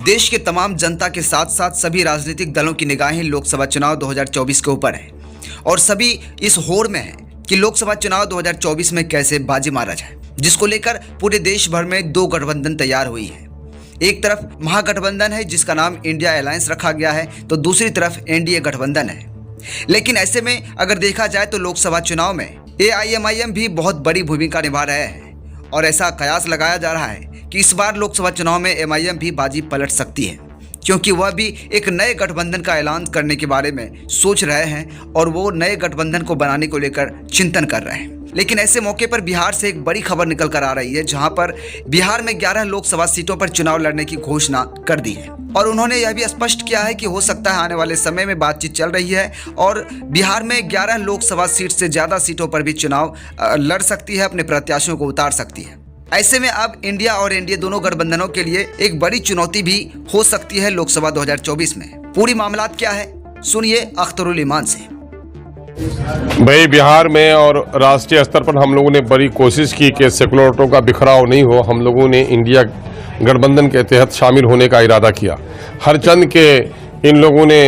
देश के तमाम जनता के साथ साथ सभी राजनीतिक दलों की निगाहें लोकसभा चुनाव 2024 के ऊपर है और सभी इस होड़ में है कि लोकसभा चुनाव 2024 में कैसे बाजी मारा जाए, जिसको लेकर पूरे देश भर में दो गठबंधन तैयार हुई है। एक तरफ महागठबंधन है जिसका नाम इंडिया अलायंस रखा गया है, तो दूसरी तरफ एनडीए गठबंधन है। लेकिन ऐसे में अगर देखा जाए तो लोकसभा चुनाव में एआईएमआईएम भी बहुत बड़ी भूमिका निभा रहे हैं और ऐसा कयास लगाया जा रहा है कि इस बार लोकसभा चुनाव में एमआईएम भी बाजी पलट सकती है, क्योंकि वह भी एक नए गठबंधन का ऐलान करने के बारे में सोच रहे हैं और वो नए गठबंधन को बनाने को लेकर चिंतन कर रहे हैं। लेकिन ऐसे मौके पर बिहार से एक बड़ी खबर निकल कर आ रही है, जहां पर बिहार में 11 लोकसभा सीटों पर चुनाव लड़ने की घोषणा कर दी है और उन्होंने यह भी स्पष्ट किया है कि हो सकता है आने वाले समय में बातचीत चल रही है और बिहार में 11 लोकसभा सीट से ज़्यादा सीटों पर भी चुनाव लड़ सकती है, अपने प्रत्याशियों को उतार सकती है। ऐसे में अब इंडिया और एनडीए दोनों गठबंधनों के लिए एक बड़ी चुनौती भी हो सकती है लोकसभा 2024 में। पूरी मामलात क्या है, सुनिए अख्तरुल ईमान से। भाई, बिहार में और राष्ट्रीय स्तर पर हम लोगों ने बड़ी कोशिश की कि सेकुलर वोटों का बिखराव नहीं हो। हम लोगों ने इंडिया गठबंधन के तहत शामिल होने का इरादा किया। हर चंद के इन लोगों ने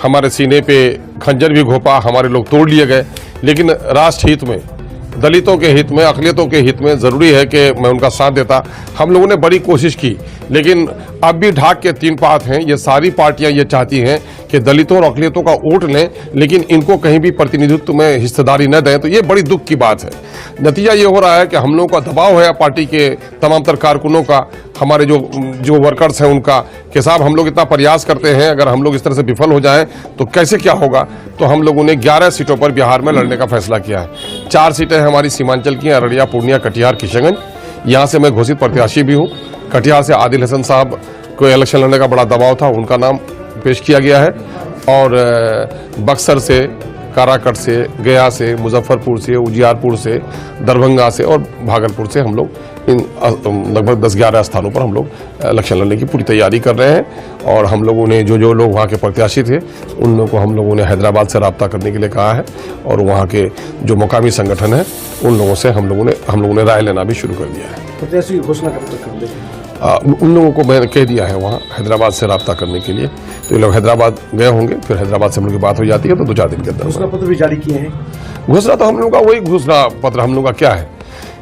हमारे सीने पे खंजर भी घोंपा, हमारे लोग तोड़ लिए गए। लेकिन राष्ट्र हित में, दलितों के हित में, अक़लियतों के हित में ज़रूरी है कि मैं उनका साथ देता। हम लोगों ने बड़ी कोशिश की, लेकिन अब भी ढाक के तीन पात हैं। ये सारी पार्टियां ये चाहती हैं कि दलितों और अक़लियतों का वोट लें, लेकिन इनको कहीं भी प्रतिनिधित्व में हिस्सेदारी न दें। तो ये बड़ी दुख की बात है। नतीजा ये हो रहा है कि हम लोगों का दबाव है पार्टी के तमाम तर कारकुनों का, हमारे जो वर्कर्स हैं उनका, कि साहब हम लोग इतना प्रयास करते हैं, अगर हम लोग इस तरह से विफल हो जाएं तो कैसे क्या होगा। तो हम लोगों ने 11 सीटों पर बिहार में लड़ने का फैसला किया है। 4 सीटें हमारी सीमांचल की, अररिया, पूर्णिया, कटिहार, किशनगंज। यहाँ से मैं घोषित प्रत्याशी भी हूँ। कटिहार से आदिल हसन साहब को इलेक्शन लड़ने का बड़ा दबाव था, उनका नाम पेश किया गया है। और बक्सर से, काराकट से, गया से, मुजफ्फरपुर से, उजियारपुर से, दरभंगा से और भागलपुर से हम लोग इन लगभग 10-11 स्थानों पर हम लोग इलेक्शन लड़ने की पूरी तैयारी कर रहे हैं। और हम लोगों ने जो लोग वहाँ के प्रत्याशी थे उन लोगों को हम लोगों ने हैदराबाद से रब्ता करने के लिए कहा है और वहाँ के जो मुकामी संगठन है उन लोगों से हम लोगों ने राय लेना भी शुरू कर दिया है। प्रत्याशी की घोषणा कब तक कर देंगे? उन लोगों को मैंने कह दिया है वहाँ हैदराबाद से रब्ता करने के लिए। तो ये लोग हैदराबाद गए होंगे, फिर हैदराबाद से हम लोग की बात हो जाती है तो 2-4 दिन के अंदर घोषणा पत्र भी जारी किए हैं। घोषणा तो हम लोगों का वही घोषणा पत्र हम लोग का क्या है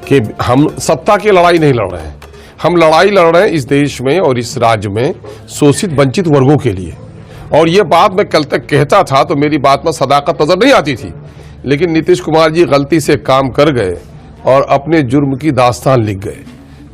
कि हम सत्ता की लड़ाई नहीं लड़ रहे हैं, हम लड़ाई लड़ रहे हैं इस देश में और इस राज्य में शोषित वंचित वर्गों के लिए। और ये बात मैं कल तक कहता था तो मेरी बात में सदाकत नजर नहीं आती थी, लेकिन नीतीश कुमार जी गलती से काम कर गए और अपने जुर्म की दास्तान लिख गए।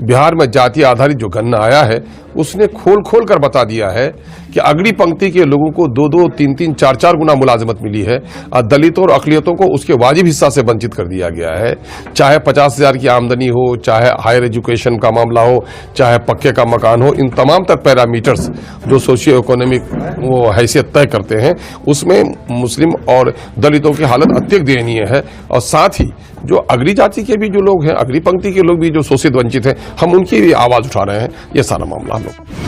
बिहार में जाति आधारित जो गणना आया है उसने खोल कर बता दिया है कि अगली पंक्ति के लोगों को 2-2, 3-3, 4-4 गुना मुलाजिमत मिली है और दलितों और अक़लियतों को उसके वाजिब हिस्सा से वंचित कर दिया गया है। चाहे 50,000 की आमदनी हो, चाहे हायर एजुकेशन का मामला हो, चाहे पक्के का मकान हो, इन तमाम तर पैरामीटर्स जो सोशियो इकोनॉमिक वो हैसियत तय करते हैं उसमें मुस्लिम और दलितों की हालत अत्यधिक दयनीय है। और साथ ही जो अगली जाति के भी जो लोग हैं, अगली पंक्ति के लोग भी जो शोषित वंचित हैं, हम उनकी भी आवाज़ उठा रहे हैं। ये सारा मामला हम लोग